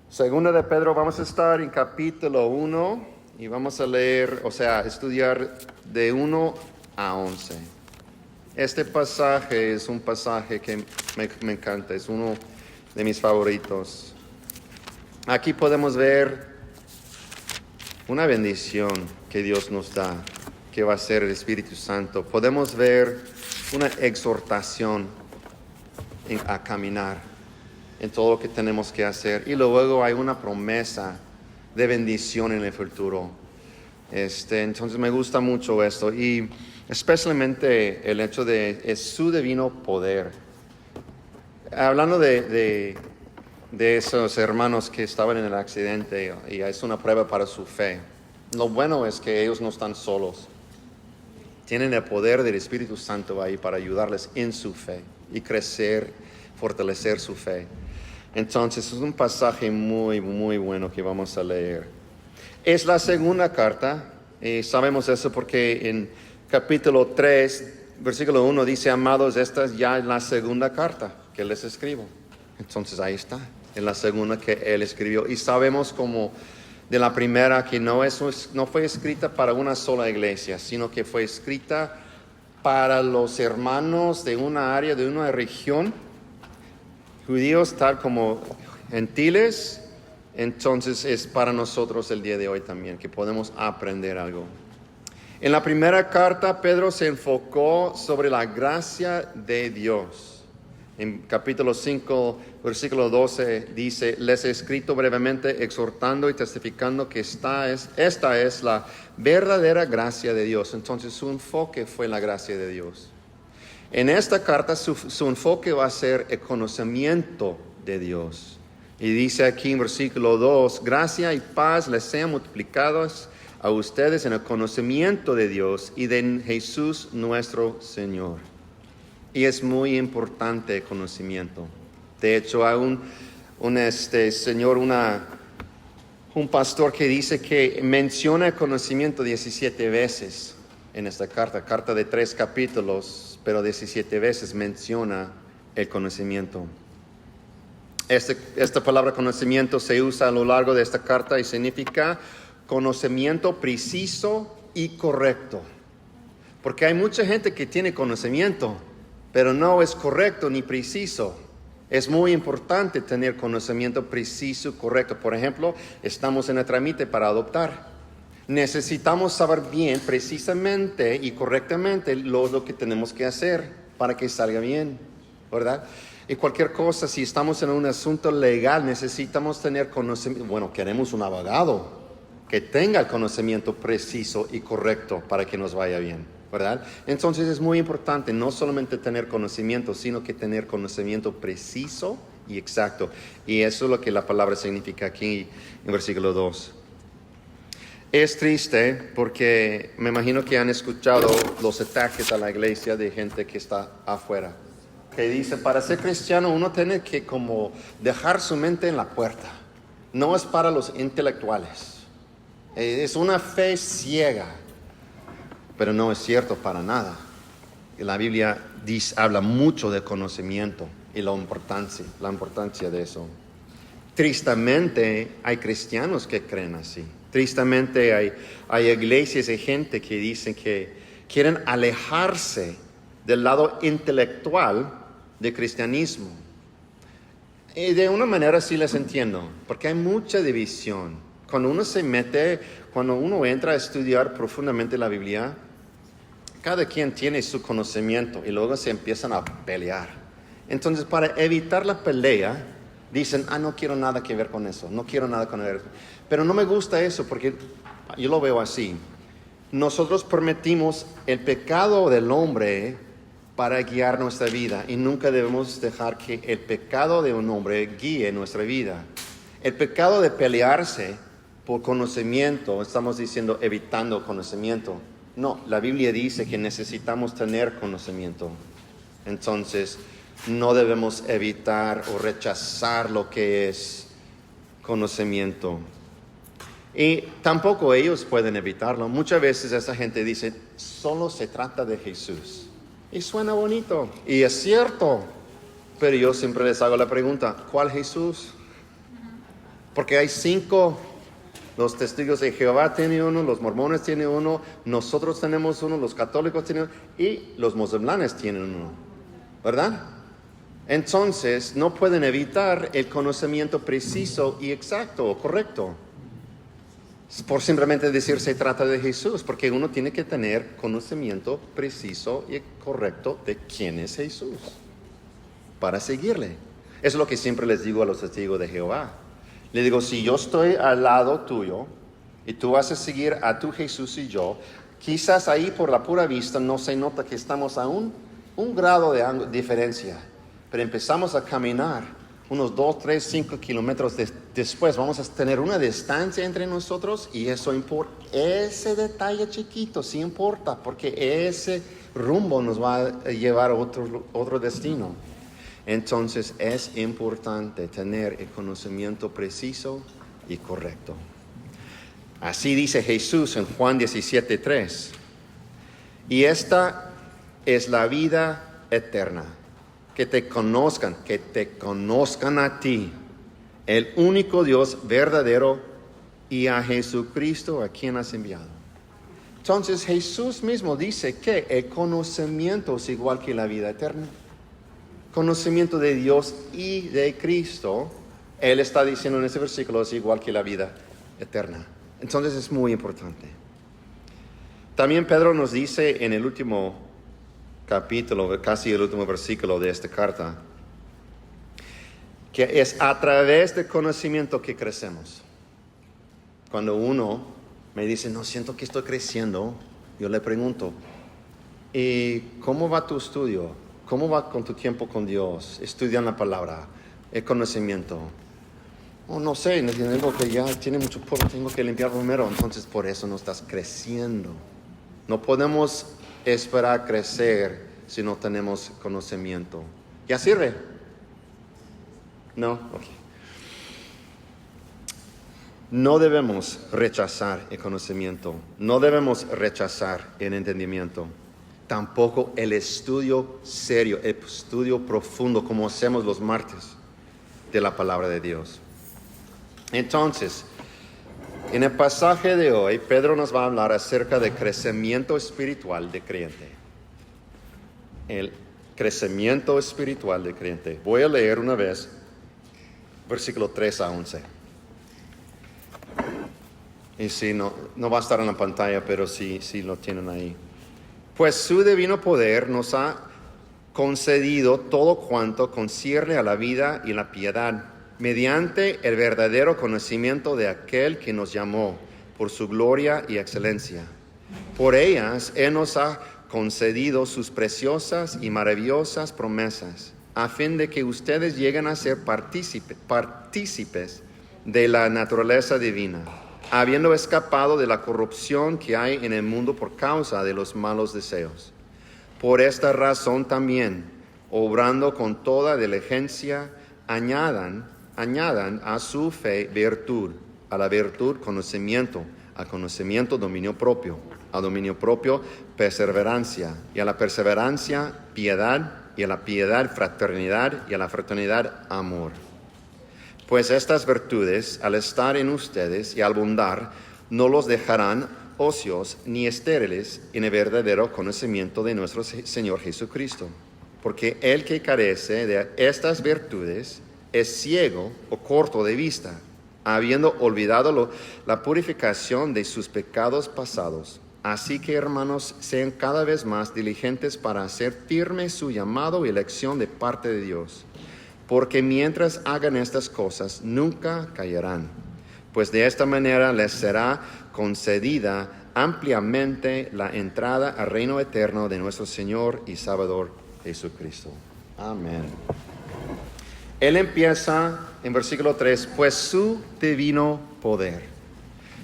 Segunda de Pedro, vamos a estar en capítulo 1 y vamos a leer, estudiar de 1 a 11. Este pasaje es un pasaje que me encanta, es uno de mis favoritos. Aquí podemos ver una bendición que Dios nos da, que va a ser el Espíritu Santo. Podemos ver una exhortación a caminar en todo lo que tenemos que hacer. Y luego hay una promesa de bendición en el futuro. Entonces me gusta mucho esto. Y especialmente el hecho de su divino poder. Hablando de esos hermanos que estaban en el accidente, y es una prueba para su fe. Lo bueno es que ellos no están solos. Tienen el poder del Espíritu Santo ahí para ayudarles en su fe y crecer, fortalecer su fe. Entonces es un pasaje muy, muy bueno que vamos a leer. Es la segunda carta, y sabemos eso porque en capítulo 3, versículo 1 dice: amados, esta es ya la segunda carta que les escribo. Entonces ahí está, en la segunda que él escribió. Y sabemos como de la primera que no fue escrita para una sola iglesia, sino que fue escrita para los hermanos de una área, de una región, judíos tal como gentiles. Entonces es para nosotros el día de hoy también, que podemos aprender algo. En la primera carta, Pedro se enfocó sobre la gracia de Dios. En capítulo 5, versículo 12, dice: les he escrito brevemente, exhortando y testificando que esta es la verdadera gracia de Dios. Entonces su enfoque fue la gracia de Dios. En esta carta su enfoque va a ser el conocimiento de Dios. Y dice aquí en versículo 2: gracia y paz les sean multiplicadas a ustedes en el conocimiento de Dios y de Jesús nuestro Señor. Y es muy importante el conocimiento. De hecho, hay un pastor que dice que menciona el conocimiento 17 veces en esta carta de 3 capítulos, pero 17 veces menciona el conocimiento. Esta palabra conocimiento se usa a lo largo de esta carta y significa conocimiento preciso y correcto. Porque hay mucha gente que tiene conocimiento, pero no es correcto ni preciso. Es muy importante tener conocimiento preciso y correcto. Por ejemplo, estamos en el trámite para adoptar. Necesitamos saber bien, precisamente y correctamente lo que tenemos que hacer para que salga bien, ¿verdad? Y cualquier cosa, si estamos en un asunto legal, necesitamos tener conocimiento. Bueno, queremos un abogado que tenga el conocimiento preciso y correcto para que nos vaya bien, ¿verdad? Entonces es muy importante no solamente tener conocimiento, sino que tener conocimiento preciso y exacto. Y eso es lo que la palabra significa aquí en versículo 2. Es triste porque me imagino que han escuchado los ataques a la iglesia de gente que está afuera, que dice: para ser cristiano uno tiene que como dejar su mente en la puerta. No es para los intelectuales. Es una fe ciega. Pero no es cierto para nada. La Biblia habla mucho de conocimiento y la importancia de eso. Tristemente hay cristianos que creen así. Tristemente hay iglesias y gente que dicen que quieren alejarse del lado intelectual del cristianismo. Y de una manera sí les entiendo, porque hay mucha división. Cuando uno entra a estudiar profundamente la Biblia, cada quien tiene su conocimiento y luego se empiezan a pelear. Entonces, para evitar la pelea, dicen: no quiero nada que ver con eso, no quiero nada con eso. Pero no me gusta eso porque yo lo veo así. Nosotros permitimos el pecado del hombre para guiar nuestra vida y nunca debemos dejar que el pecado de un hombre guíe nuestra vida. El pecado de pelearse por conocimiento, estamos diciendo evitando conocimiento. No, la Biblia dice que necesitamos tener conocimiento. Entonces, no debemos evitar o rechazar lo que es conocimiento. Y tampoco ellos pueden evitarlo. Muchas veces esa gente dice: solo se trata de Jesús. Y suena bonito, y es cierto. Pero yo siempre les hago la pregunta: ¿cuál Jesús? Porque hay 5, los testigos de Jehová tienen uno, los mormones tienen uno, nosotros tenemos uno, los católicos tienen uno y los musulmanes tienen uno, ¿verdad? Entonces no pueden evitar el conocimiento preciso y exacto o correcto. Por simplemente decir se trata de Jesús, porque uno tiene que tener conocimiento preciso y correcto de quién es Jesús para seguirle. Eso es lo que siempre les digo a los testigos de Jehová. Le digo, si yo estoy al lado tuyo y tú vas a seguir a tu Jesús y yo, quizás ahí por la pura vista no se nota que estamos a un grado de diferencia, pero empezamos a caminar unos 2, 3, 5 kilómetros después, vamos a tener una distancia entre nosotros y eso importa. Ese detalle chiquito sí importa, porque ese rumbo nos va a llevar a otro destino. Entonces es importante tener el conocimiento preciso y correcto. Así dice Jesús en Juan 17:3. Y esta es la vida eterna, que te conozcan a ti, el único Dios verdadero, y a Jesucristo a quien has enviado. Entonces Jesús mismo dice que el conocimiento es igual que la vida eterna. Conocimiento de Dios y de Cristo, Él está diciendo en ese versículo, es igual que la vida eterna. Entonces es muy importante. También Pedro nos dice en el último capítulo, casi el último versículo de esta carta, que es a través del conocimiento que crecemos. Cuando uno me dice, no siento que estoy creciendo, yo le pregunto, ¿y cómo va tu estudio? ¿Cómo va con tu tiempo con Dios? Estudian la palabra, el conocimiento. Oh, no sé, digo que ya tiene mucho polvo, tengo que limpiar primero. Entonces por eso no estás creciendo. No podemos esperar crecer si no tenemos conocimiento. ¿Ya sirve? No, ok. No debemos rechazar el conocimiento. No debemos rechazar el entendimiento. Tampoco el estudio serio, el estudio profundo, como hacemos los martes de la palabra de Dios. Entonces, en el pasaje de hoy, Pedro nos va a hablar acerca del crecimiento espiritual del creyente. El crecimiento espiritual del creyente. Voy a leer una vez, versículo 3 a 11. Y si no va a estar en la pantalla, pero sí lo tienen ahí. Pues su divino poder nos ha concedido todo cuanto concierne a la vida y la piedad, mediante el verdadero conocimiento de aquel que nos llamó por su gloria y excelencia. Por ellas Él nos ha concedido sus preciosas y maravillosas promesas, a fin de que ustedes lleguen a ser partícipes de la naturaleza divina, habiendo escapado de la corrupción que hay en el mundo por causa de los malos deseos. Por esta razón también, obrando con toda diligencia, añadan a su fe virtud, a la virtud conocimiento, al conocimiento dominio propio, al dominio propio perseverancia, y a la perseverancia piedad, y a la piedad fraternidad, y a la fraternidad amor. Pues estas virtudes, al estar en ustedes y al abundar, no los dejarán ocios ni estériles en el verdadero conocimiento de nuestro Señor Jesucristo. Porque el que carece de estas virtudes es ciego o corto de vista, habiendo olvidado la purificación de sus pecados pasados. Así que, hermanos, sean cada vez más diligentes para hacer firme su llamado y elección de parte de Dios. Porque mientras hagan estas cosas, nunca caerán, pues de esta manera les será concedida ampliamente la entrada al reino eterno de nuestro Señor y Salvador Jesucristo. Amén. Él empieza en versículo 3, pues su divino poder.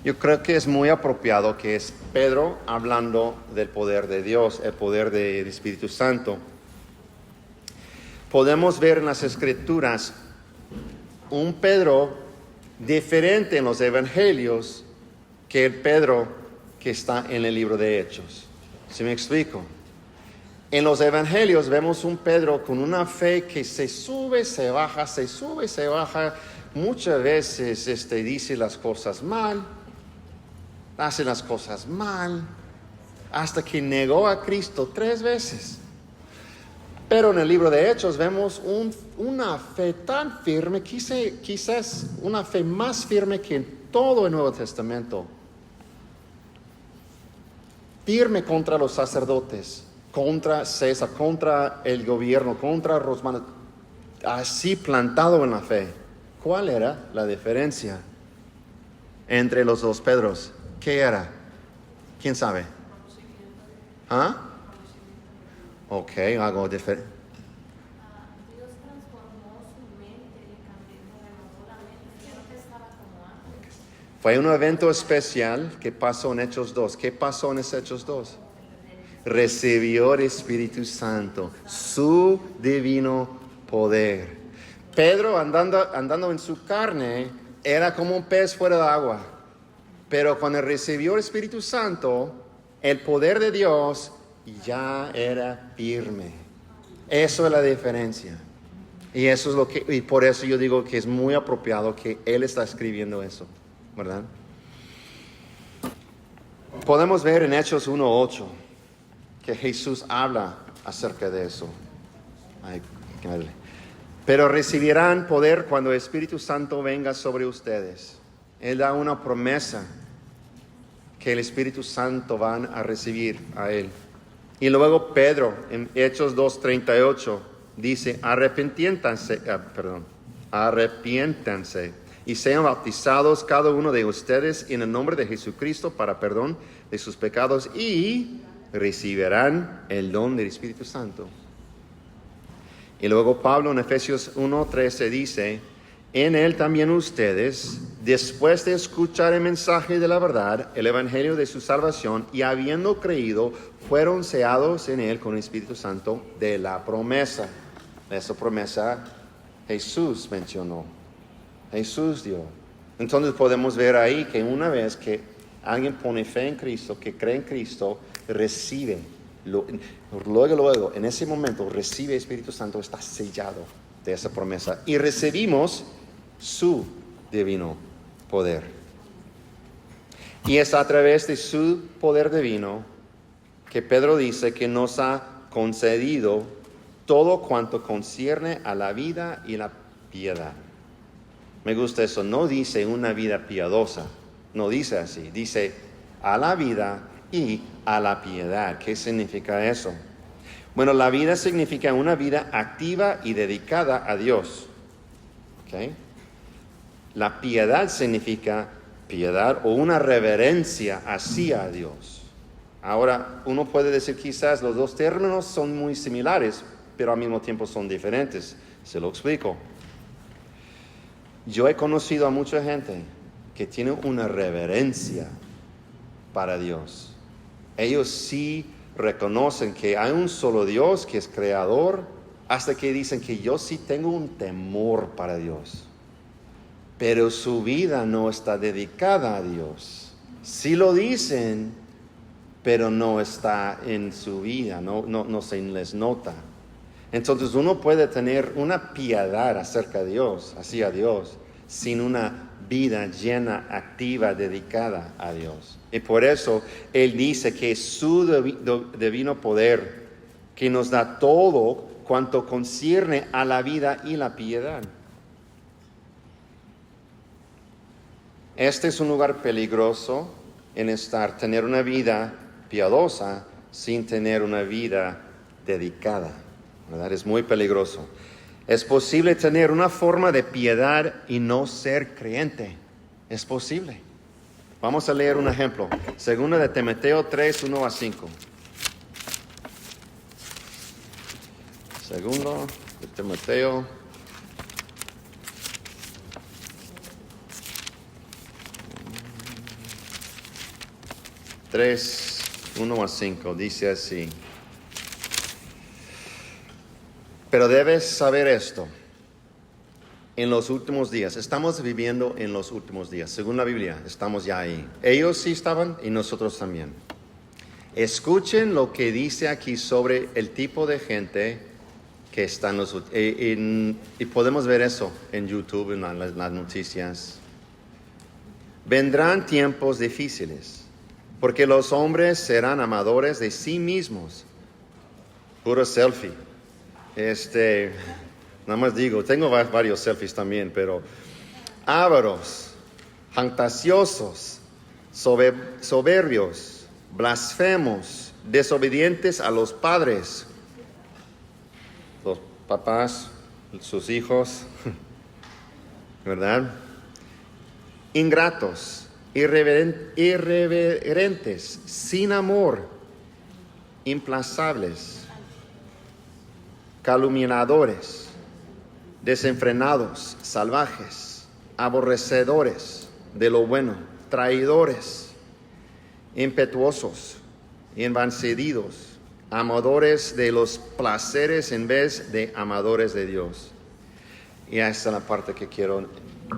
Yo creo que es muy apropiado que es Pedro hablando del poder de Dios, el poder del Espíritu Santo. Podemos ver en las Escrituras un Pedro diferente en los Evangelios que el Pedro que está en el libro de Hechos. ¿Sí me explico? En los Evangelios vemos un Pedro con una fe que se sube, se baja, muchas veces dice las cosas mal, hace las cosas mal, hasta que negó a Cristo 3 veces. Pero en el libro de Hechos vemos una fe tan firme, quizás una fe más firme que en todo el Nuevo Testamento. Firme contra los sacerdotes, contra César, contra el gobierno, contra los romanos, así plantado en la fe. ¿Cuál era la diferencia entre los 2 Pedros? ¿Qué era? ¿Quién sabe? ¿Ah? Ok, algo diferente. Dios transformó su mente y renovó la mente. Ya no estaba como antes. Fue un evento especial que pasó en Hechos 2. ¿Qué pasó en ese Hechos 2? Recibió el Espíritu Santo, su divino poder. Pedro andando en su carne era como un pez fuera de agua. Pero cuando recibió el Espíritu Santo, el poder de Dios ya era firme. Eso es la diferencia. Y eso es y por eso yo digo que es muy apropiado que él está escribiendo eso, ¿verdad? Podemos ver en Hechos 1:8 que Jesús habla acerca de eso. Pero recibirán poder cuando el Espíritu Santo venga sobre ustedes. Él da una promesa que el Espíritu Santo van a recibir a él. Y luego Pedro, en Hechos 2:38, dice, arrepiéntanse y sean bautizados cada uno de ustedes en el nombre de Jesucristo para perdón de sus pecados y recibirán el don del Espíritu Santo. Y luego Pablo en Efesios 1:13 dice, en él también ustedes, después de escuchar el mensaje de la verdad, el evangelio de su salvación, y habiendo creído, fueron sellados en él con el Espíritu Santo de la promesa. Esa promesa Jesús mencionó, Jesús dio. Entonces podemos ver ahí que una vez que alguien pone fe en Cristo, que cree en Cristo, recibe, luego, en ese momento, recibe el Espíritu Santo, está sellado de esa promesa. Y recibimos su divino poder. Y es a través de su poder divino que Pedro dice que nos ha concedido todo cuanto concierne a la vida y la piedad. Me gusta eso, no dice una vida piadosa, no dice así, dice a la vida y a la piedad. ¿Qué significa eso? Bueno, la vida significa una vida activa y dedicada a Dios. ¿Okay? La piedad significa piedad o una reverencia hacia Dios. Ahora, uno puede decir quizás los 2 términos son muy similares, pero al mismo tiempo son diferentes. Se lo explico. Yo he conocido a mucha gente que tiene una reverencia para Dios. Ellos sí reconocen que hay un solo Dios que es creador, hasta que dicen que yo sí tengo un temor para Dios. Pero su vida no está dedicada a Dios. Sí lo dicen, pero no está en su vida, no se les nota. Entonces uno puede tener una piedad acerca de Dios, hacia Dios, sin una vida llena, activa, dedicada a Dios. Y por eso Él dice que su divino poder, que nos da todo cuanto concierne a la vida y la piedad. Este es un lugar peligroso en tener una vida piadosa sin tener una vida dedicada, ¿verdad? Es muy peligroso. Es posible tener una forma de piedad y no ser creyente. Es posible. Vamos a leer un ejemplo. Segunda de Timoteo 3:1-5. Segundo de Timoteo 3:1-5. Dice así. Pero debes saber esto. En los últimos días, estamos viviendo en los últimos días. Según la Biblia, estamos ya ahí. Ellos sí estaban y nosotros también. Escuchen lo que dice aquí sobre el tipo de gente que están y podemos ver eso en YouTube, en las noticias. Vendrán tiempos difíciles, porque los hombres serán amadores de sí mismos. Puro selfie. Nada más digo, tengo varios selfies también, pero ávaros, jactanciosos, soberbios, blasfemos, desobedientes a los padres, los papás, sus hijos, ¿verdad? Ingratos, irreverentes, sin amor, implacables, calumniadores, desenfrenados, salvajes, aborrecedores de lo bueno, traidores, impetuosos, envancedidos, amadores de los placeres en vez de amadores de Dios. Y esta es la parte que quiero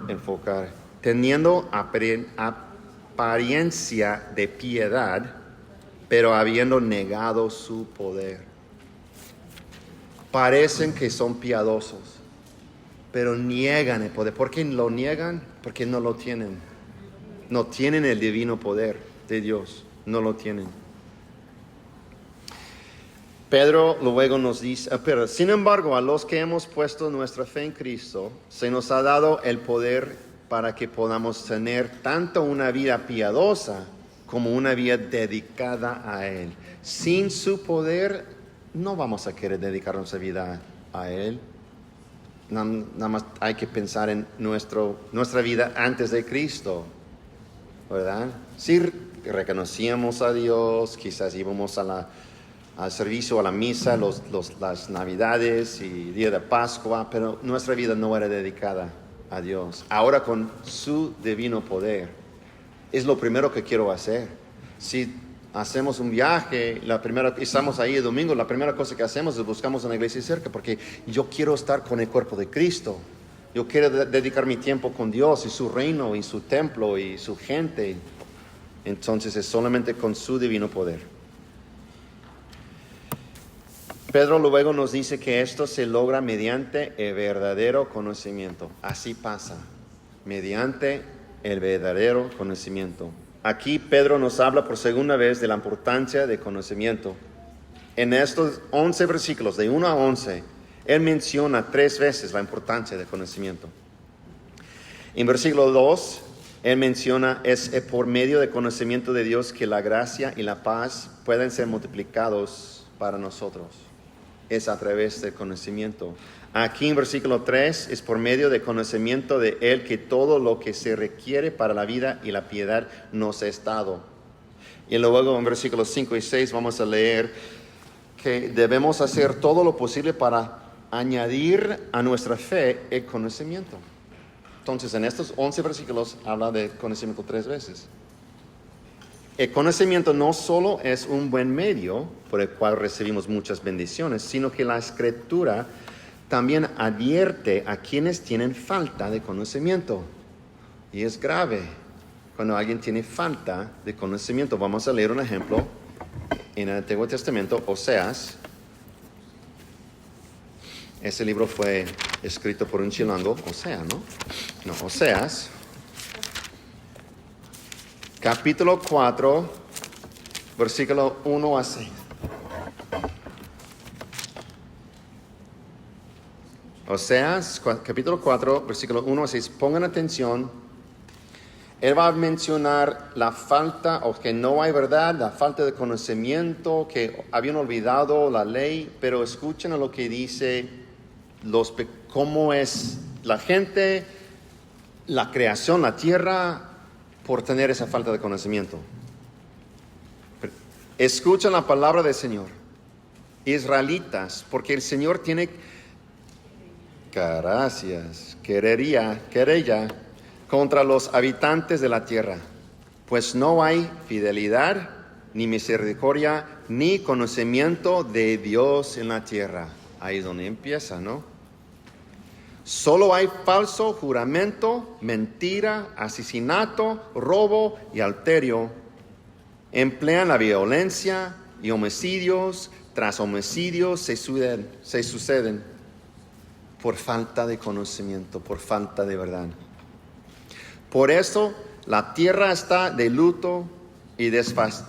enfocar. Teniendo apariencia de piedad, pero habiendo negado su poder. Parecen que son piadosos, pero niegan el poder. ¿Por qué lo niegan? Porque no lo tienen. No tienen el divino poder de Dios. No lo tienen. Pedro luego nos dice, pero sin embargo, a los que hemos puesto nuestra fe en Cristo, se nos ha dado el poder para que podamos tener tanto una vida piadosa como una vida dedicada a Él. Sin su poder, no vamos a querer dedicar nuestra vida a Él. Nada más hay que pensar en nuestra vida antes de Cristo, ¿verdad? Si reconocíamos a Dios, quizás íbamos al servicio, a la misa, las Navidades y Día de Pascua, pero nuestra vida no era dedicada a Dios. Ahora con su divino poder, es lo primero que quiero hacer. Si hacemos un viaje, estamos ahí el domingo, la primera cosa que hacemos es buscamos una iglesia cerca, porque yo quiero estar con el cuerpo de Cristo. Yo quiero dedicar mi tiempo con Dios y su reino y su templo y su gente. Entonces es solamente con su divino poder. Pedro luego nos dice que esto se logra mediante el verdadero conocimiento. Así pasa, mediante el verdadero conocimiento. Aquí Pedro nos habla por segunda vez de la importancia del conocimiento. En estos 11 versículos, de 1 a 11, él menciona 3 veces la importancia del conocimiento. En versículo 2, él menciona, es por medio del conocimiento de Dios que la gracia y la paz pueden ser multiplicados para nosotros. Es a través del conocimiento. Aquí en versículo 3 es por medio del conocimiento de Él que todo lo que se requiere para la vida y la piedad nos es dado. Y luego en versículos 5 y 6 vamos a leer que debemos hacer todo lo posible para añadir a nuestra fe el conocimiento. Entonces en estos 11 versículos habla de conocimiento 3 veces. El conocimiento no solo es un buen medio por el cual recibimos muchas bendiciones, sino que la Escritura también advierte a quienes tienen falta de conocimiento. Y es grave cuando alguien tiene falta de conocimiento. Vamos a leer un ejemplo en el Antiguo Testamento, Oseas. Ese libro fue escrito por un chilango, Oseas. Capítulo 4, versículo 1 a 6. Oseas, capítulo 4, versículo 1 a 6. Pongan atención. Él va a mencionar la falta, o que no hay verdad, la falta de conocimiento, que habían olvidado la ley, pero escuchen a lo que dice, cómo es la gente, la creación, la tierra, por tener esa falta de conocimiento. Escuchen la palabra del Señor, israelitas, porque el Señor tiene querella contra los habitantes de la tierra, pues no hay fidelidad, ni misericordia, ni conocimiento de Dios en la tierra. Ahí es donde empieza, ¿no? Solo hay falso juramento, mentira, asesinato, robo y adulterio. Emplean la violencia y homicidios tras homicidios se suceden. por falta de conocimiento, por falta de verdad. Por eso la tierra está de luto y desfallece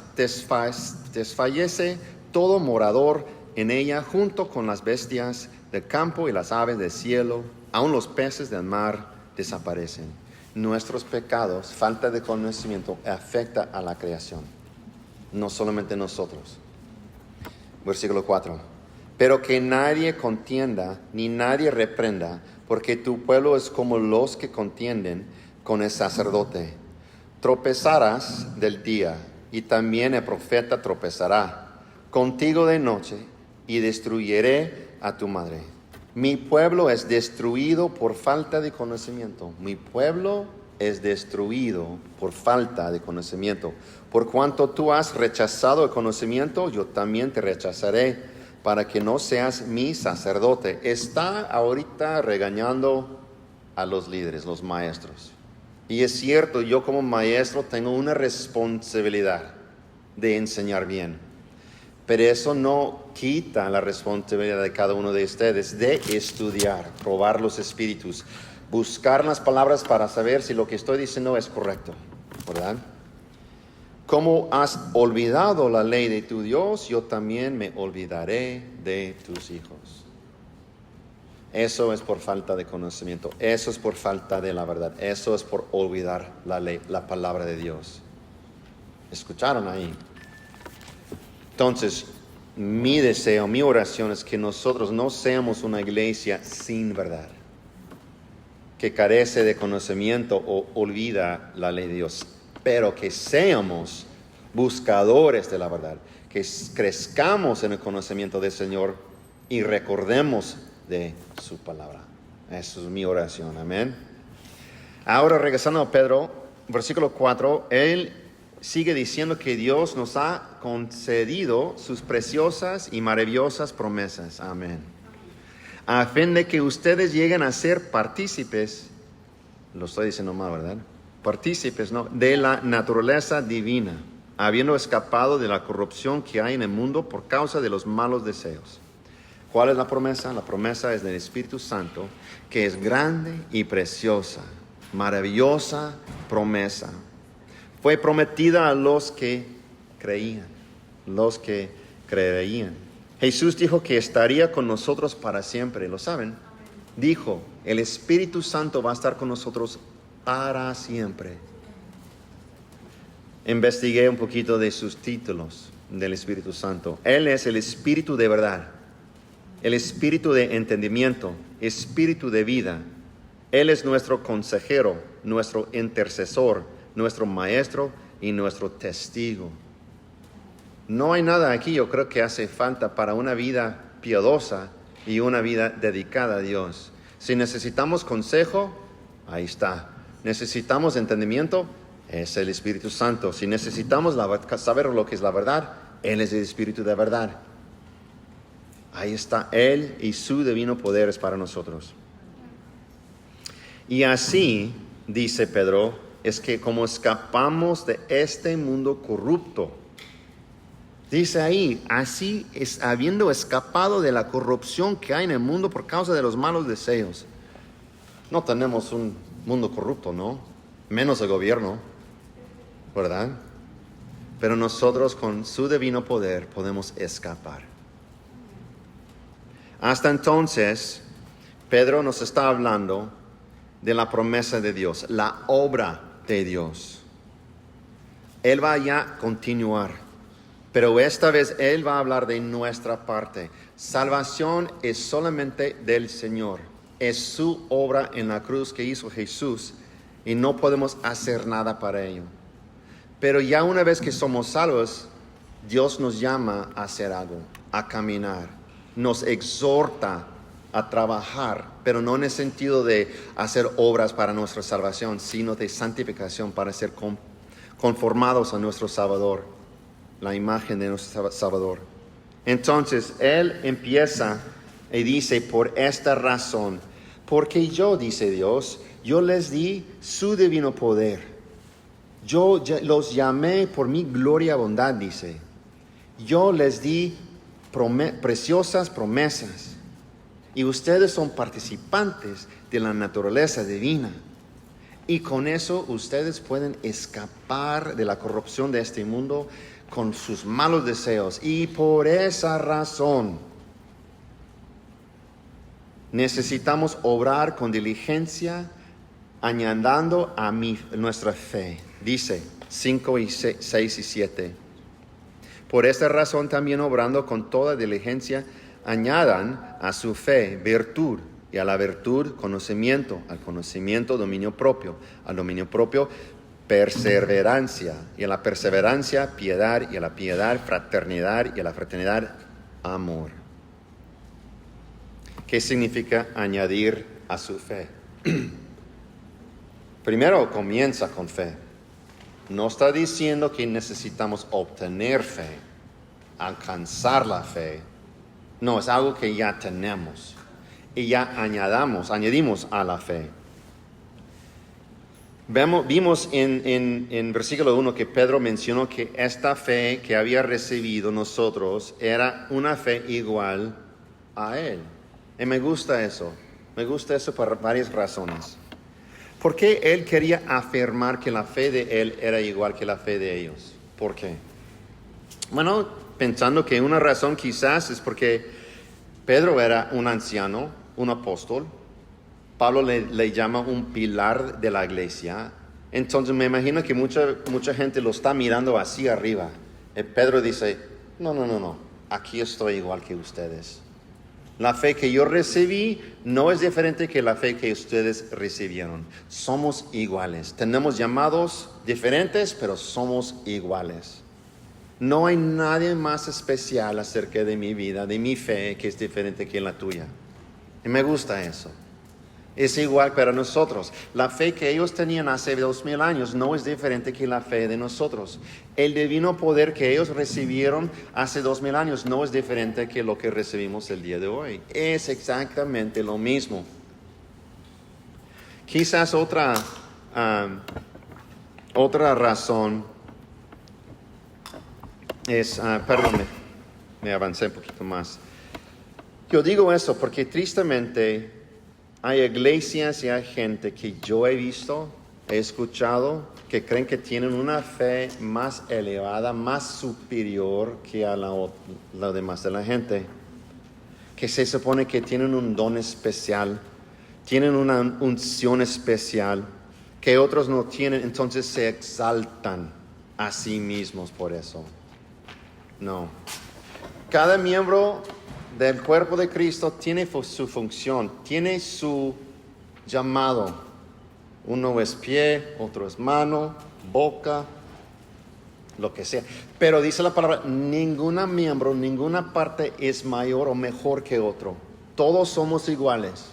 todo morador en ella, junto con las bestias del campo y las aves del cielo, aun los peces del mar desaparecen. Nuestros pecados, falta de conocimiento, afecta a la creación, no solamente nosotros. Versículo 4. Pero que nadie contienda ni nadie reprenda, porque tu pueblo es como los que contienden con el sacerdote. Tropezarás del día, y también el profeta tropezará contigo de noche, y destruiré a tu madre. Mi pueblo es destruido por falta de conocimiento. Mi pueblo es destruido por falta de conocimiento. Por cuanto tú has rechazado el conocimiento, yo también te rechazaré, para que no seas mi sacerdote. Está ahorita regañando a los líderes, los maestros. Y es cierto, yo como maestro tengo una responsabilidad de enseñar bien. Pero eso no quita la responsabilidad de cada uno de ustedes de estudiar, probar los espíritus, buscar las palabras para saber si lo que estoy diciendo es correcto, ¿verdad? Como has olvidado la ley de tu Dios, yo también me olvidaré de tus hijos. Eso es por falta de conocimiento, eso es por falta de la verdad, eso es por olvidar la ley, la palabra de Dios. ¿Escucharon ahí? Entonces, mi deseo, mi oración es que nosotros no seamos una iglesia sin verdad, que carece de conocimiento o olvida la ley de Dios, pero que seamos buscadores de la verdad, que crezcamos en el conocimiento del Señor y recordemos de su palabra. Esa es mi oración, amén. Ahora regresando a Pedro, versículo 4, él sigue diciendo que Dios nos ha concedido sus preciosas y maravillosas promesas, amén. A fin de que ustedes lleguen a ser partícipes, lo estoy diciendo mal, ¿verdad? Partícipes, ¿no?, de la naturaleza divina, habiendo escapado de la corrupción que hay en el mundo por causa de los malos deseos. ¿Cuál es la promesa? La promesa es del Espíritu Santo, que es grande y preciosa, maravillosa promesa. Fue prometida a los que creían, los que creían. Jesús dijo que estaría con nosotros para siempre, ¿lo saben? Dijo, el Espíritu Santo va a estar con nosotros para siempre. Investigué un poquito de sus títulos del Espíritu Santo. Él es el Espíritu de verdad, el Espíritu de entendimiento, Espíritu de vida. Él es nuestro consejero, nuestro intercesor, nuestro maestro y nuestro testigo. No hay nada aquí, yo creo, que hace falta para una vida piadosa y una vida dedicada a Dios. Si necesitamos consejo, ahí está. Necesitamos entendimiento, es el Espíritu Santo. Si necesitamos saber lo que es la verdad, Él es el Espíritu de verdad. Ahí está Él y su divino poder es para nosotros. Y así, dice Pedro, es que como escapamos de este mundo corrupto, dice ahí, así es, habiendo escapado de la corrupción que hay en el mundo por causa de los malos deseos. No tenemos un mundo corrupto, ¿no? Menos el gobierno, ¿verdad? Pero nosotros con su divino poder podemos escapar. Hasta entonces, Pedro nos está hablando de la promesa de Dios, la obra de Dios. Él va ya a continuar, pero esta vez Él va a hablar de nuestra parte. Salvación es solamente del Señor. Es su obra en la cruz que hizo Jesús y no podemos hacer nada para ello. Pero ya una vez que somos salvos, Dios nos llama a hacer algo, a caminar. Nos exhorta a trabajar, pero no en el sentido de hacer obras para nuestra salvación, sino de santificación para ser conformados a nuestro Salvador, la imagen de nuestro Salvador. Entonces, Él empieza y dice, por esta razón, porque yo, dice Dios, yo les di su divino poder. Yo los llamé por mi gloria y bondad, dice. Yo les di preciosas promesas. Y ustedes son participantes de la naturaleza divina. Y con eso ustedes pueden escapar de la corrupción de este mundo con sus malos deseos. Y por esa razón necesitamos obrar con diligencia, añadiendo a nuestra fe. Dice 5 y 6 y 7. Por esta razón también obrando con toda diligencia, añadan a su fe virtud, y a la virtud conocimiento, al conocimiento dominio propio, al dominio propio perseverancia, y a la perseverancia piedad, y a la piedad fraternidad, y a la fraternidad amor. ¿Qué significa añadir a su fe? Primero comienza con fe. No está diciendo que necesitamos obtener fe, alcanzar la fe. No, es algo que ya tenemos. Y ya añadimos a la fe. Vimos en versículo 1 que Pedro mencionó que esta fe que había recibido nosotros era una fe igual a él. Y me gusta eso por varias razones. ¿Por qué él quería afirmar que la fe de él era igual que la fe de ellos? ¿Por qué? Bueno, pensando que una razón quizás es porque Pedro era un anciano, un apóstol. Pablo le llama un pilar de la iglesia. Entonces me imagino que mucha gente lo está mirando así arriba. Y Pedro dice, no, aquí estoy igual que ustedes. La fe que yo recibí no es diferente que la fe que ustedes recibieron. Somos iguales. Tenemos llamados diferentes, pero somos iguales. No hay nadie más especial acerca de mi vida, de mi fe, que es diferente que la tuya. Y me gusta eso. Es igual para nosotros. La fe que ellos tenían hace 2000 años no es diferente que la fe de nosotros. El divino poder que ellos recibieron hace 2000 años no es diferente que lo que recibimos el día de hoy. Es exactamente lo mismo. Quizás otra razón es, perdón, me avancé un poquito más. Yo digo eso porque tristemente hay iglesias y hay gente que yo he visto, he escuchado, que creen que tienen una fe más elevada, más superior que a la demás de la gente. Que se supone que tienen un don especial, tienen una unción especial, que otros no tienen, entonces se exaltan a sí mismos por eso. No. Cada miembro del cuerpo de Cristo tiene su función, tiene su llamado. Uno es pie, otro es mano, boca, lo que sea. Pero dice la palabra, ningún miembro, ninguna parte es mayor o mejor que otro. Todos somos iguales.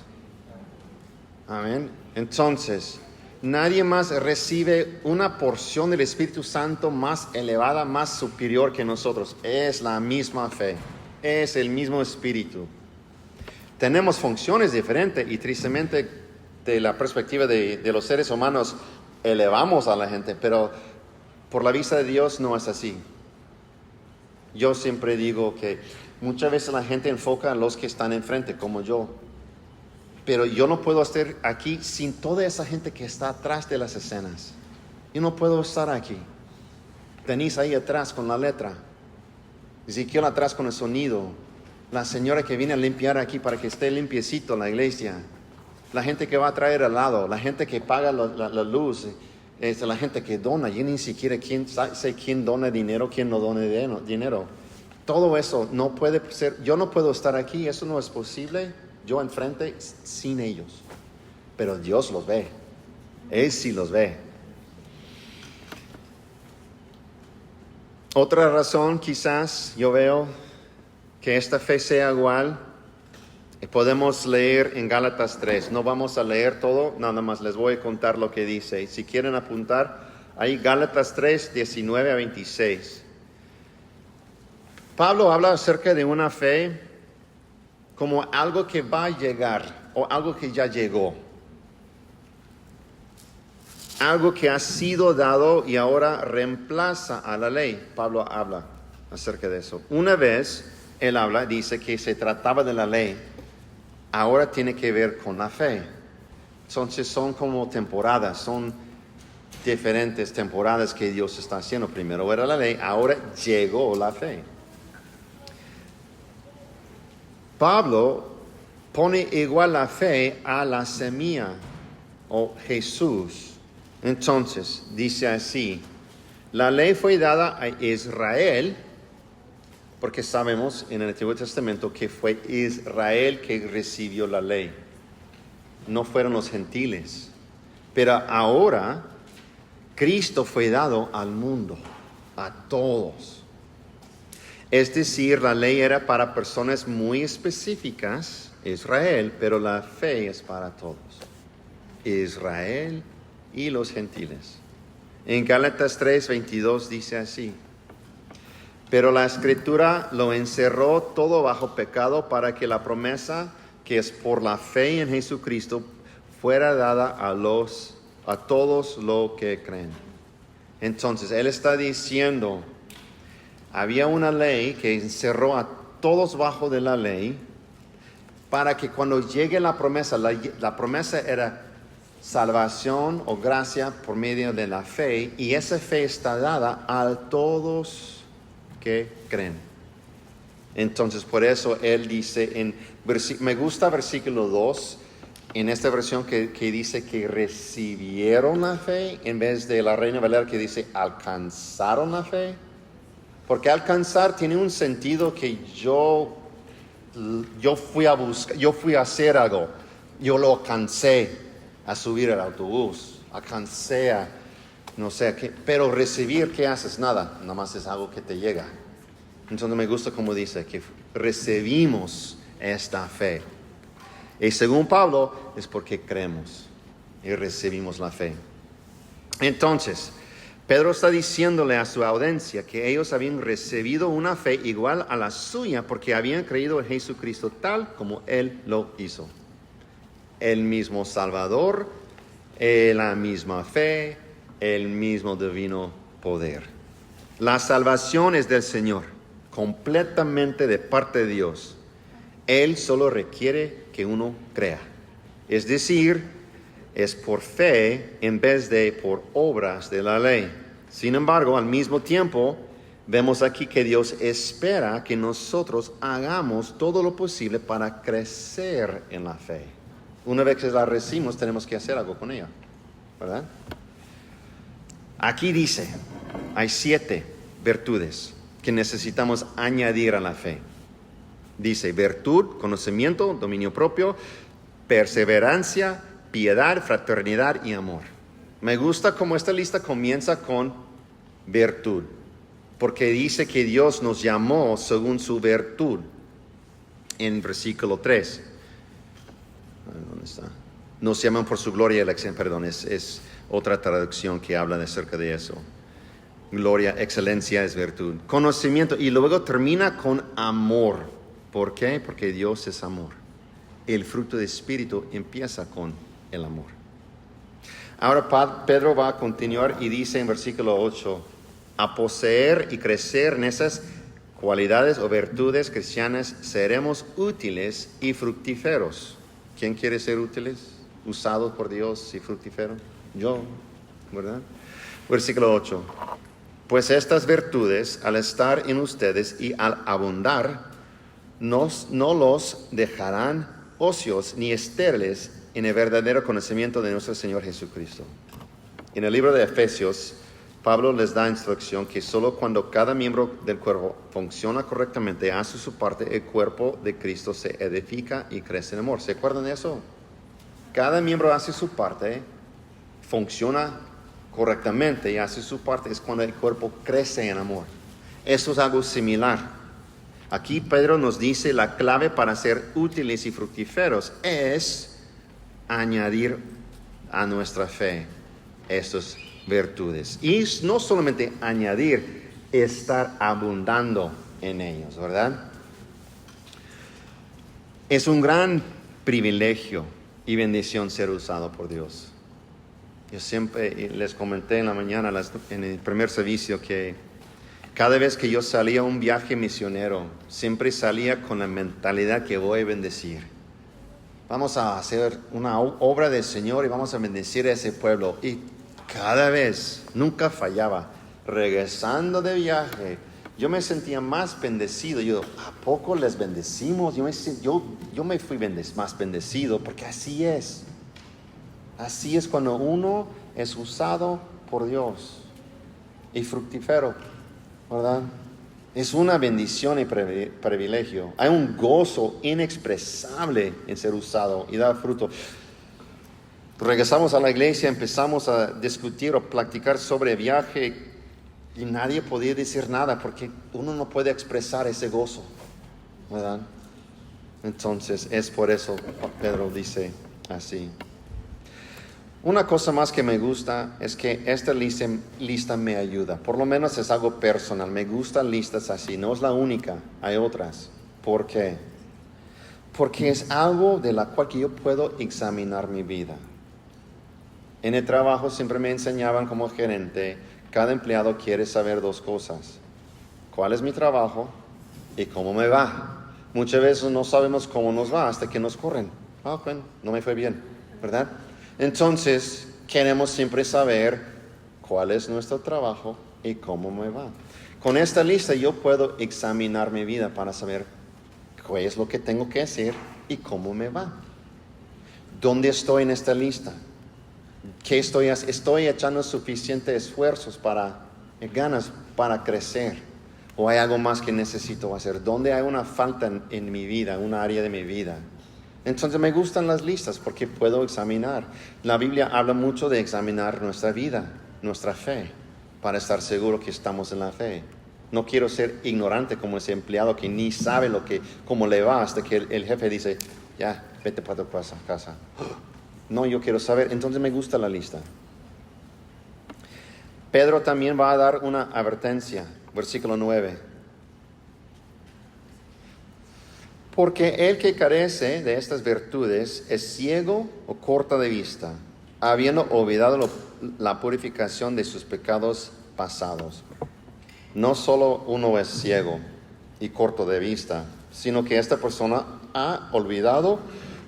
Amén. Entonces, nadie más recibe una porción del Espíritu Santo más elevada, más superior que nosotros. Es la misma fe. Es el mismo espíritu. Tenemos funciones diferentes y tristemente de la perspectiva de los seres humanos elevamos a la gente, pero por la vista de Dios no es así. Yo siempre digo que muchas veces la gente enfoca a los que están enfrente, como yo. Pero yo no puedo estar aquí sin toda esa gente que está atrás de las escenas. Yo no puedo estar aquí. Denise ahí atrás con la letra. Ezequiel atrás con el sonido, la señora que viene a limpiar aquí para que esté limpiecito la iglesia, la gente que va a traer al lado, la gente que paga la luz, la gente que dona. Yo ni siquiera sé quién dona dinero, quién no dona dinero. Todo eso no puede ser. Yo no puedo estar aquí, eso no es posible, yo enfrente sin ellos. Pero Dios los ve, Él sí los ve. Otra razón quizás yo veo que esta fe sea igual, podemos leer en Gálatas 3. No vamos a leer todo, nada más les voy a contar lo que dice. Si quieren apuntar, ahí Gálatas 3, 19 a 26. Pablo habla acerca de una fe como algo que va a llegar o algo que ya llegó. Algo que ha sido dado y ahora reemplaza a la ley. Pablo habla acerca de eso. Una vez él dice que se trataba de la ley. ahora tiene que ver con la fe. Entonces son como temporadas, son diferentes temporadas que Dios está haciendo. Primero era la ley, ahora llegó la fe. Pablo pone igual la fe a la semilla o Jesús. Entonces dice así: la ley fue dada a Israel, porque sabemos en el Antiguo Testamento que fue Israel que recibió la ley, no fueron los gentiles. Pero ahora Cristo fue dado al mundo, a todos. Es decir, la ley era para personas muy específicas, Israel, pero la fe es para todos, Israel y los gentiles. En Gálatas 3:22 dice así: pero la Escritura lo encerró todo bajo pecado para que la promesa que es por la fe en Jesucristo fuera dada a todos los que creen. Entonces, él está diciendo, había una ley que encerró a todos bajo de la ley para que cuando llegue la promesa era salvación o gracia por medio de la fe, y esa fe está dada a todos que creen. Entonces, por eso él dice, me gusta versículo 2, en esta versión que dice que recibieron la fe, en vez de la Reina Valera que dice alcanzaron la fe. Porque alcanzar tiene un sentido que yo fui a buscar, yo fui a hacer algo, yo lo alcancé a subir al autobús, alcancé a no sé qué, pero recibir, ¿qué haces? Nada más es algo que te llega. Entonces me gusta como dice que recibimos esta fe. Y según Pablo es porque creemos y recibimos la fe. Entonces, Pedro está diciéndole a su audiencia que ellos habían recibido una fe igual a la suya porque habían creído en Jesucristo tal como Él lo hizo. El mismo Salvador, la misma fe, el mismo divino poder. La salvación es del Señor, completamente de parte de Dios. Él solo requiere que uno crea. Es decir, es por fe en vez de por obras de la ley. Sin embargo, al mismo tiempo, vemos aquí que Dios espera que nosotros hagamos todo lo posible para crecer en la fe. Una vez que la recibimos, tenemos que hacer algo con ella, ¿verdad? Aquí dice, hay 7 virtudes que necesitamos añadir a la fe. Dice, virtud, conocimiento, dominio propio, perseverancia, piedad, fraternidad y amor. Me gusta cómo esta lista comienza con virtud, porque dice que Dios nos llamó según su virtud. En versículo 3. ¿Dónde está? Nos llaman por su gloria y elección. Perdón, es otra traducción que habla acerca de eso. Gloria, excelencia es virtud. Conocimiento, y luego termina con amor. ¿Por qué? Porque Dios es amor. El fruto del Espíritu empieza con el amor. Ahora Pedro va a continuar y dice en versículo 8, a poseer y crecer en esas cualidades o virtudes cristianas seremos útiles y fructíferos. ¿Quién quiere ser útiles, usados por Dios y fructíferos? Yo, ¿verdad? Versículo 8. Pues estas virtudes, al estar en ustedes y al abundar, no los dejarán ocios ni estériles en el verdadero conocimiento de nuestro Señor Jesucristo. En el libro de Efesios, Pablo les da instrucción que solo cuando cada miembro del cuerpo funciona correctamente, hace su parte, el cuerpo de Cristo se edifica y crece en amor. ¿Se acuerdan de eso? Cada miembro hace su parte, funciona correctamente y hace su parte, es cuando el cuerpo crece en amor. Eso es algo similar. Aquí Pedro nos dice la clave para ser útiles y fructíferos es añadir a nuestra fe estas virtudes. Y no solamente añadir, estar abundando en ellos, ¿verdad? Es un gran privilegio y bendición ser usado por Dios. Yo siempre les comenté en la mañana, en el primer servicio, que cada vez que yo salía a un viaje misionero, siempre salía con la mentalidad que voy a bendecir. vamos a hacer una obra del Señor y vamos a bendecir a ese pueblo. Y cada vez, nunca fallaba, regresando de viaje, yo me sentía más bendecido. Yo, ¿a poco les bendecimos? Yo me fui más bendecido, porque así es. Así es cuando uno es usado por Dios y fructífero, ¿verdad? Es una bendición y privilegio. Hay un gozo inexpresable en ser usado y dar fruto. Regresamos a la iglesia, empezamos a discutir o platicar sobre viaje y nadie podía decir nada porque uno no puede expresar ese gozo, ¿verdad? Entonces es por eso Pedro dice así. Una cosa más que me gusta es que esta lista me ayuda. Por lo menos es algo personal. Me gustan listas así. No es la única. Hay otras. ¿Por qué? Porque es algo de la cual que yo puedo examinar mi vida. En el trabajo siempre me enseñaban como gerente, cada empleado quiere saber dos cosas. ¿Cuál es mi trabajo? Y cómo me va. Muchas veces no sabemos cómo nos va hasta que nos corren. Bueno, no me fue bien, ¿verdad? Entonces, queremos siempre saber cuál es nuestro trabajo y cómo me va. Con esta lista yo puedo examinar mi vida para saber qué es lo que tengo que hacer y cómo me va. ¿Dónde estoy en esta lista? ¿Qué estoy echando suficientes esfuerzos ganas para crecer? ¿O hay algo más que necesito hacer? ¿Dónde hay una falta en mi vida, una área de mi vida? Entonces me gustan las listas porque puedo examinar. La Biblia habla mucho de examinar nuestra vida, nuestra fe, para estar seguro que estamos en la fe. No quiero ser ignorante como ese empleado que ni sabe cómo le va hasta que el jefe dice, ya, vete para tu casa. No, yo quiero saber. Entonces me gusta la lista. Pedro también va a dar una advertencia, versículo 9. Porque el que carece de estas virtudes es ciego o corto de vista, habiendo olvidado la purificación de sus pecados pasados. No solo uno es ciego y corto de vista, sino que esta persona ha olvidado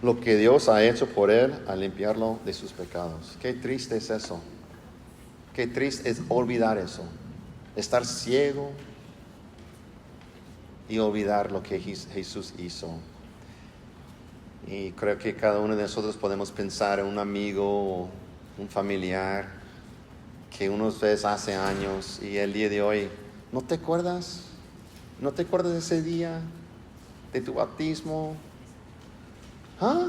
lo que Dios ha hecho por él al limpiarlo de sus pecados. Qué triste es eso. Qué triste es olvidar eso. Estar ciego y olvidar lo que Jesús hizo. Y creo que cada uno de nosotros podemos pensar en un amigo o un familiar que unos ves hace años y el día de hoy, ¿no te acuerdas? ¿No te acuerdas de ese día? ¿De tu bautismo? ¿Ah?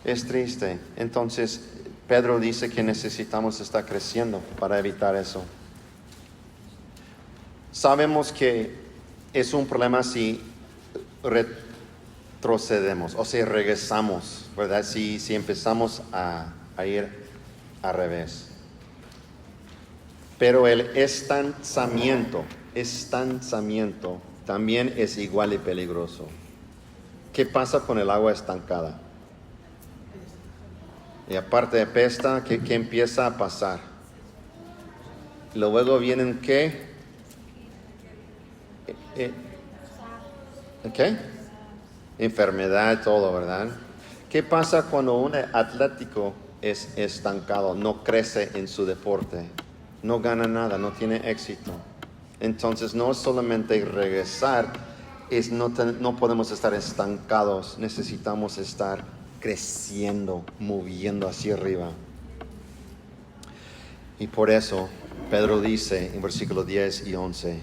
Es triste. Entonces, Pedro dice que necesitamos estar creciendo para evitar eso. Sabemos que es un problema si retrocedemos o si regresamos, ¿verdad? Si empezamos a ir al revés. Pero el estancamiento también es igual de peligroso. ¿Qué pasa con el agua estancada? Y aparte de pesta, ¿qué empieza a pasar? Luego vienen ¿qué? ¿Qué? Enfermedad, todo, ¿verdad? ¿Qué pasa cuando un atlético es estancado, no crece en su deporte, no gana nada, no tiene éxito? Entonces no es solamente regresar, no podemos estar estancados, necesitamos estar creciendo, moviendo hacia arriba. Y por eso Pedro dice en versículos 10 y 11,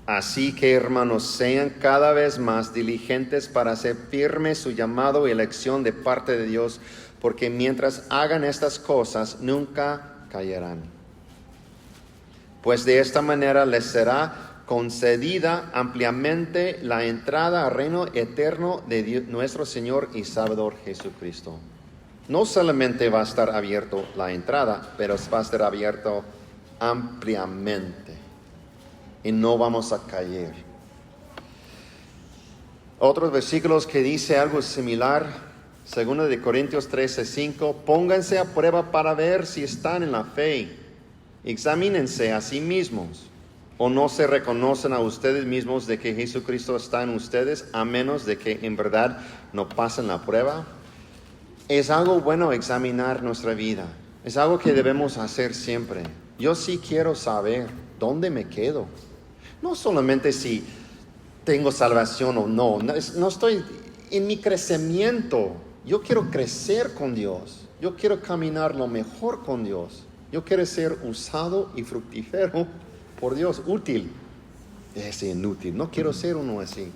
así que, hermanos, sean cada vez más diligentes para hacer firme su llamado y elección de parte de Dios, porque mientras hagan estas cosas, nunca caerán. Pues de esta manera les será concedida ampliamente la entrada al reino eterno de Dios, nuestro Señor y Salvador Jesucristo. No solamente va a estar abierto la entrada, pero va a estar abierto ampliamente. Y no vamos a caer. Otros versículos que dice algo similar, 2 de Corintios 13:5, pónganse a prueba para ver si están en la fe. Examínense a sí mismos. ¿O no se reconocen a ustedes mismos de que Jesucristo está en ustedes, a menos de que en verdad no pasen la prueba? Es algo bueno examinar nuestra vida. Es algo que debemos hacer siempre. Yo sí quiero saber dónde me quedo. No solamente si tengo salvación o no. No estoy en mi crecimiento. Yo quiero crecer con Dios. Yo quiero caminar lo mejor con Dios. Yo quiero ser usado y fructífero por Dios, útil. Es inútil. No quiero ser uno así.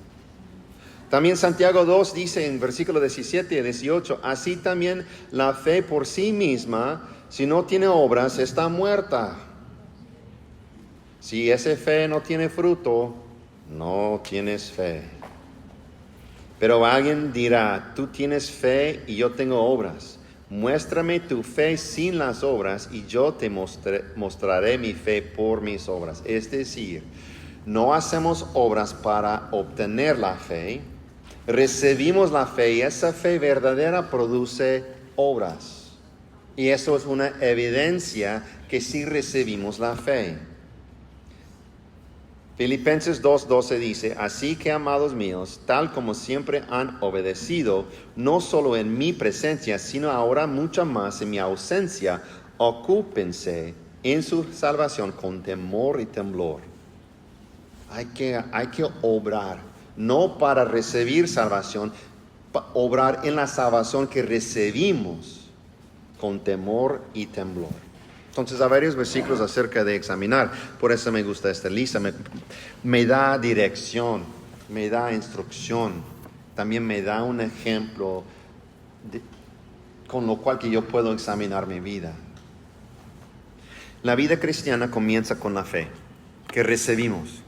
También Santiago 2 dice en versículos 17 y 18, así también la fe por sí misma, si no tiene obras, está muerta. Si esa fe no tiene fruto, no tienes fe. Pero alguien dirá, tú tienes fe y yo tengo obras. Muéstrame tu fe sin las obras y yo te mostraré mi fe por mis obras. Es decir, no hacemos obras para obtener la fe. Recibimos la fe y esa fe verdadera produce obras. Y eso es una evidencia que sí recibimos la fe. Filipenses 2:12 dice, así que amados míos, tal como siempre han obedecido, no solo en mi presencia, sino ahora mucho más en mi ausencia, ocúpense en su salvación con temor y temblor. Hay que obrar, no para recibir salvación, obrar en la salvación que recibimos con temor y temblor. Entonces, hay varios versículos acerca de examinar. Por eso me gusta esta lista. Me da dirección, me da instrucción. También me da un ejemplo con lo cual que yo puedo examinar mi vida. La vida cristiana comienza con la fe que recibimos.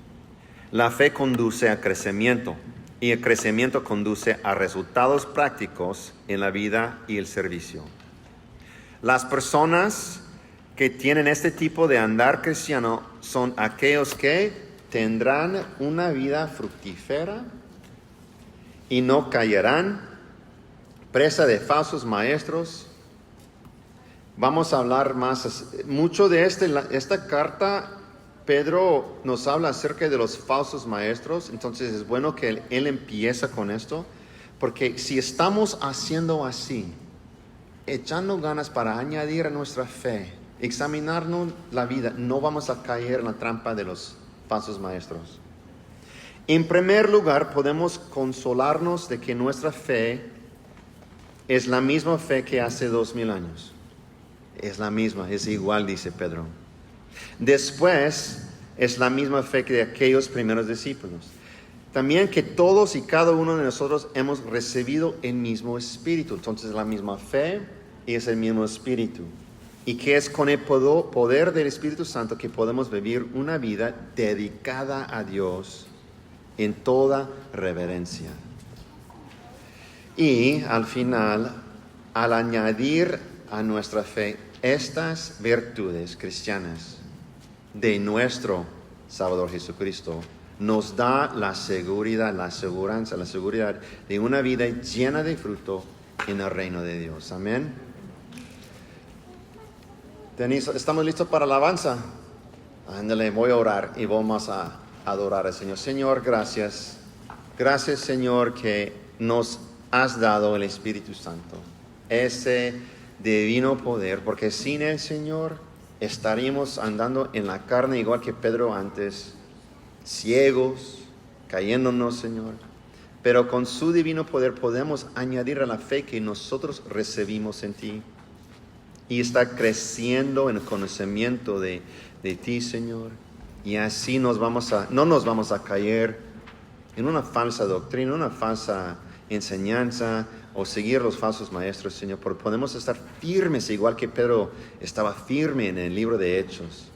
La fe conduce a crecimiento y el crecimiento conduce a resultados prácticos en la vida y el servicio. Las personas que tienen este tipo de andar cristiano son aquellos que tendrán una vida fructífera y no caerán presa de falsos maestros. Vamos a hablar más. Mucho de esta carta, Pedro nos habla acerca de los falsos maestros. Entonces es bueno que él empieza con esto, porque si estamos haciendo así, echando ganas para añadir a nuestra fe, examinarnos la vida, no vamos a caer en la trampa de los falsos maestros. En primer lugar, podemos consolarnos de que nuestra fe es la misma fe que hace 2000 años. Es la misma, es igual, dice Pedro. Después, es la misma fe que de aquellos primeros discípulos. También que todos y cada uno de nosotros hemos recibido el mismo Espíritu. Entonces, la misma fe y es el mismo Espíritu. Y que es con el poder del Espíritu Santo que podemos vivir una vida dedicada a Dios en toda reverencia. Y al final, al añadir a nuestra fe estas virtudes cristianas de nuestro Salvador Jesucristo, nos da la seguridad de una vida llena de fruto en el reino de Dios. Amén. Denise, ¿estamos listos para la alabanza? Ándale, voy a orar y vamos a adorar al Señor. Señor, gracias. Gracias, Señor, que nos has dado el Espíritu Santo. Ese divino poder, porque sin el Señor estaríamos andando en la carne igual que Pedro antes, ciegos, cayéndonos, Señor. Pero con su divino poder podemos añadir a la fe que nosotros recibimos en ti. Y estar creciendo en el conocimiento de ti, Señor. Y así no nos vamos a caer en una falsa doctrina, una falsa enseñanza o seguir los falsos maestros, Señor. Pero podemos estar firmes, igual que Pedro estaba firme en el libro de Hechos.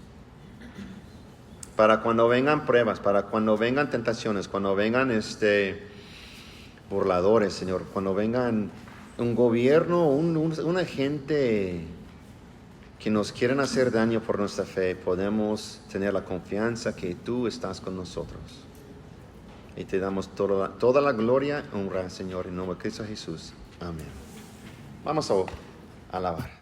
Para cuando vengan pruebas, para cuando vengan tentaciones, cuando vengan burladores, Señor. Cuando vengan un gobierno, una gente que nos quieren hacer daño por nuestra fe, podemos tener la confianza que tú estás con nosotros. Y te damos toda la gloria y honra, Señor, en nombre de Cristo Jesús. Amén. Vamos a alabar.